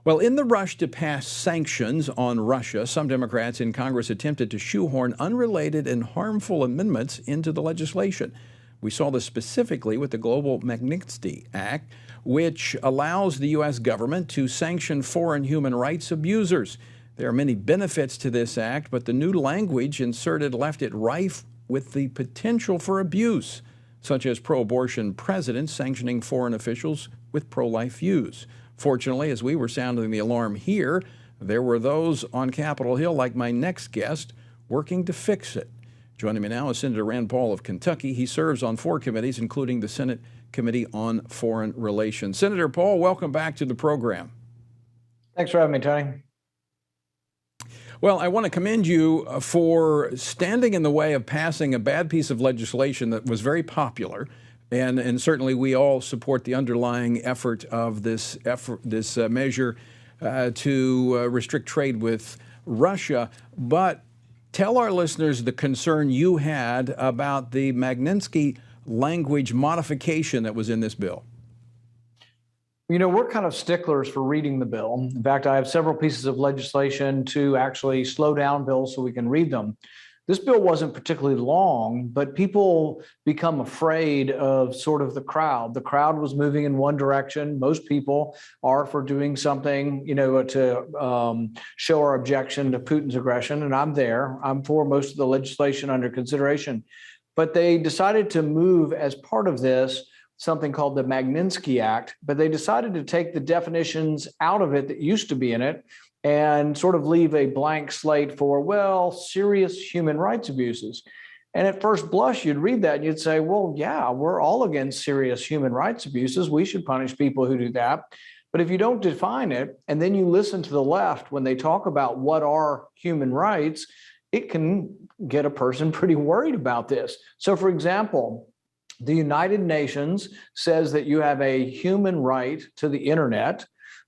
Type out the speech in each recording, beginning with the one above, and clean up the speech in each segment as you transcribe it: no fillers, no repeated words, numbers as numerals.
Well, in the rush to pass sanctions on Russia, some Democrats in Congress attempted to shoehorn unrelated and harmful amendments into the legislation. We saw this specifically with the global Magnitsky Act, which allows the U.S. government to sanction foreign human rights abusers. There are many benefits to this act, but the new language inserted left it rife with the potential for abuse, such as pro-abortion presidents sanctioning foreign officials with pro-life views. Fortunately, as we were sounding the alarm here, there were those on Capitol Hill, like my next guest, working to fix it. Joining me now is Senator Rand Paul of Kentucky. He serves on 4 committees, including the Senate Committee on Foreign Relations. Senator Paul, welcome back to the program. Thanks for having me, Tony. Well, I want to commend you for standing in the way of passing a bad piece of legislation that was very popular. And certainly we all support the underlying effort of this measure to restrict trade with Russia. But tell our listeners the concern you had about the Magnitsky language modification that was in this bill. You know, we're kind of sticklers for reading the bill. In fact, I have several pieces of legislation to actually slow down bills so we can read them. This bill wasn't particularly long, but people become afraid of sort of the crowd. The crowd was moving in one direction. Most people are for doing something, to show our objection to Putin's aggression. And I'm there. I'm for most of the legislation under consideration. But they decided to move as part of this something called the Magnitsky Act, but they decided to take the definitions out of it that used to be in it and sort of leave a blank slate for, serious human rights abuses. And at first blush, you'd read that and you'd say, well, yeah, we're all against serious human rights abuses. We should punish people who do that. But if you don't define it, and then you listen to the left when they talk about what are human rights, it can get a person pretty worried about this. So for example, the United Nations says that you have a human right to the internet.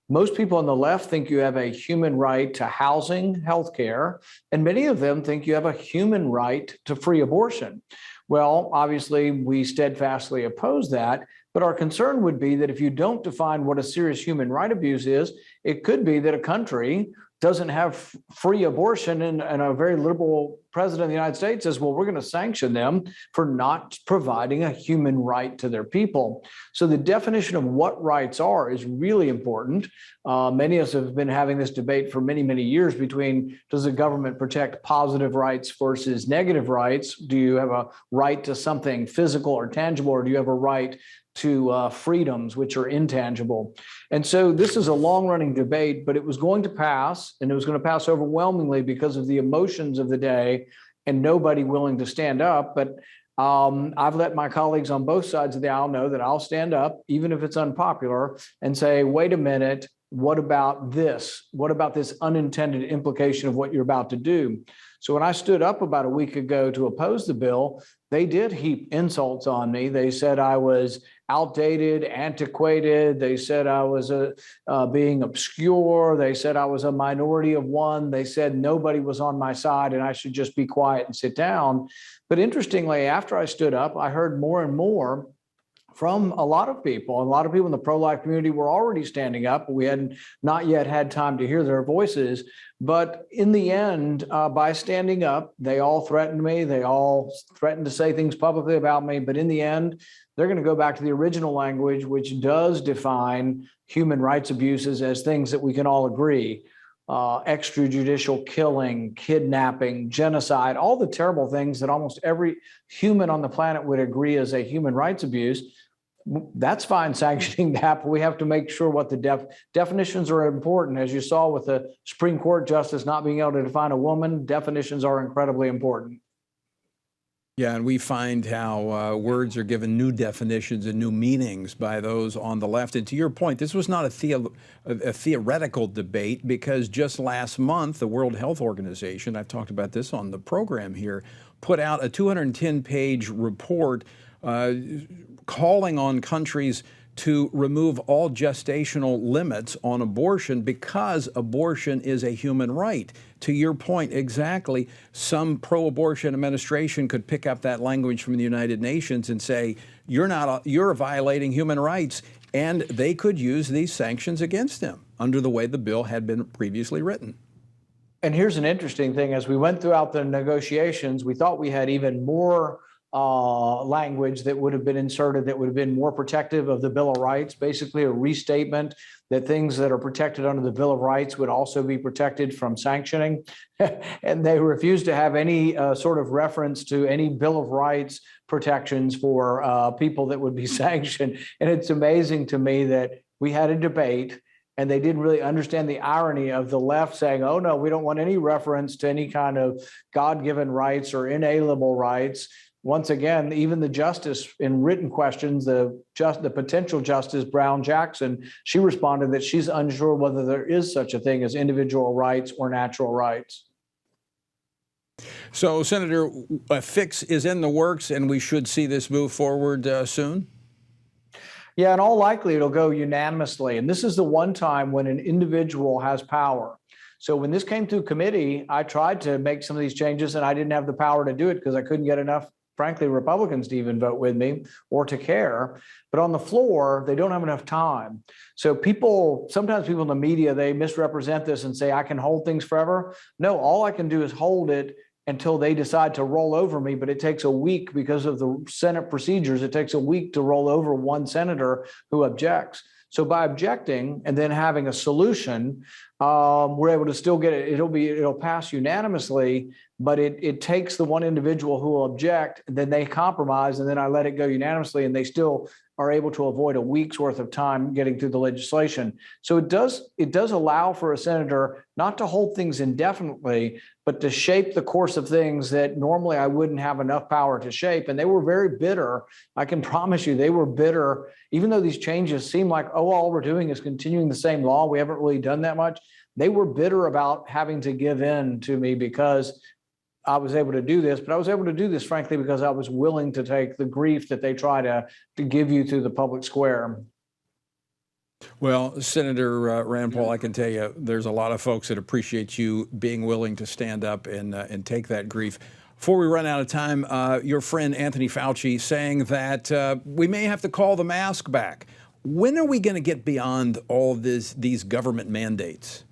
Most people on the left think you have a human right to housing, healthcare, and many of them think you have a human right to free abortion. Well, obviously, we steadfastly oppose that, but our concern would be that if you don't define what a serious human right abuse is, it could be that a country doesn't have free abortion and a very liberal president of the United States says, well, we're going to sanction them for not providing a human right to their people. So the definition of what rights are is really important. Many of us have been having this debate for many, many years between, does the government protect positive rights versus negative rights? Do you have a right to something physical or tangible, or do you have a right to freedoms, which are intangible? And so this is a long-running debate, but it was going to pass, and it was going to pass overwhelmingly because of the emotions of the day and nobody willing to stand up. But I've let my colleagues on both sides of the aisle know that I'll stand up, even if it's unpopular, and say, wait a minute, what about this? What about this unintended implication of what you're about to do? So when I stood up about a week ago to oppose the bill, they did heap insults on me. They said I was outdated, antiquated. They said I was being obscure. They said I was a minority of one. They said nobody was on my side and I should just be quiet and sit down. But interestingly, after I stood up, I heard more and more from a lot of people. A lot of people in the pro-life community were already standing up. We had not yet had time to hear their voices. But in the end, by standing up, they all threatened me. They all threatened to say things publicly about me. But in the end, they're going to go back to the original language, which does define human rights abuses as things that we can all agree. Extrajudicial killing, kidnapping, genocide, all the terrible things that almost every human on the planet would agree is a human rights abuse. That's fine sanctioning that, but we have to make sure what the definitions are important. As you saw with the Supreme Court justice not being able to define a woman, definitions are incredibly important. Yeah, and we find how words are given new definitions and new meanings by those on the left. And to your point, this was not a theoretical debate, because just last month, the World Health Organization, I've talked about this on the program here, put out a 210-page report calling on countries to remove all gestational limits on abortion because abortion is a human right. To your point, exactly, some pro-abortion administration could pick up that language from the United Nations and say, you're violating human rights, and they could use these sanctions against them. under the way the bill had been previously written. And here's an interesting thing. As we went throughout the negotiations, we thought we had even more language that would have been inserted that would have been more protective of the Bill of Rights, basically a restatement that things that are protected under the Bill of Rights would also be protected from sanctioning. And they refused to have any sort of reference to any Bill of Rights protections for people that would be sanctioned. And it's amazing to me that we had a debate and they didn't really understand the irony of the left saying, oh, no, we don't want any reference to any kind of God-given rights or inalienable rights. Once again, even the justice in written questions, the potential Justice Brown Jackson, she responded that she's unsure whether there is such a thing as individual rights or natural rights. So, Senator, a fix is in the works, and we should see this move forward soon? Yeah, in all likely, it'll go unanimously. And this is the one time when an individual has power. So when this came through committee, I tried to make some of these changes, and I didn't have the power to do it because I couldn't get enough, frankly, Republicans to even vote with me or to care. But on the floor, they don't have enough time. So sometimes people in the media, they misrepresent this and say, I can hold things forever. No, all I can do is hold it until they decide to roll over me. But it takes a week because of the Senate procedures. It takes a week to roll over one senator who objects. So by objecting and then having a solution, we're able to still get it. It'll pass unanimously, but it takes the one individual who will object, and then they compromise, and then I let it go unanimously, and they still are able to avoid a week's worth of time getting through the legislation. So it does allow for a senator not to hold things indefinitely, but to shape the course of things that normally I wouldn't have enough power to shape. And they were very bitter. I can promise you they were bitter, even though these changes seem like, oh, all we're doing is continuing the same law. We haven't really done that much. They were bitter about having to give in to me because I was able to do this, but I was able to do this, frankly, because I was willing to take the grief that they try to give you through the public square. Well, Senator Rand Paul, I can tell you there's a lot of folks that appreciate you being willing to stand up and take that grief. Before we run out of time, your friend Anthony Fauci saying that we may have to call the mask back. When are we going to get beyond all these government mandates?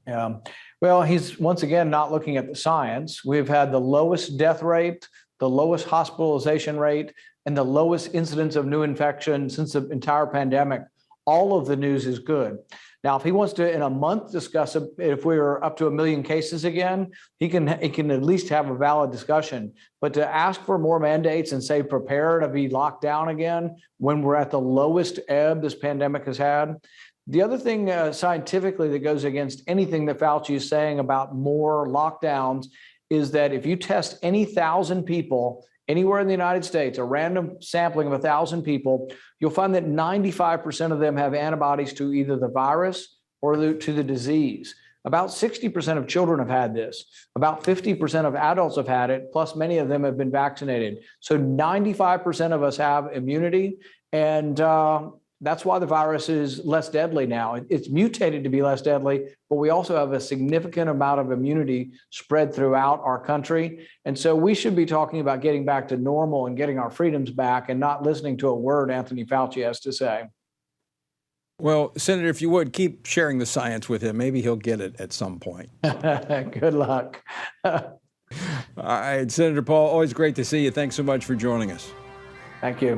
Yeah. Well, he's once again not looking at the science. We've had the lowest death rate, the lowest hospitalization rate, and the lowest incidence of new infection since the entire pandemic. All of the news is good. Now, if he wants to, in a month, discuss if we are up to 1 million cases again, he can at least have a valid discussion. But to ask for more mandates and say prepare to be locked down again when we're at the lowest ebb this pandemic has had. The other thing scientifically that goes against anything that Fauci is saying about more lockdowns is that if you test any 1,000 people anywhere in the United States, a random sampling of 1,000 people, you'll find that 95% of them have antibodies to either the virus or to the disease. About 60% of children have had this. About 50% of adults have had it, plus many of them have been vaccinated. So 95% of us have immunity, and that's why the virus is less deadly now. It's mutated to be less deadly, but we also have a significant amount of immunity spread throughout our country. And so we should be talking about getting back to normal and getting our freedoms back and not listening to a word Anthony Fauci has to say. Well, Senator, if you would, keep sharing the science with him. Maybe he'll get it at some point. Good luck. All right, Senator Paul, always great to see you. Thanks so much for joining us. Thank you.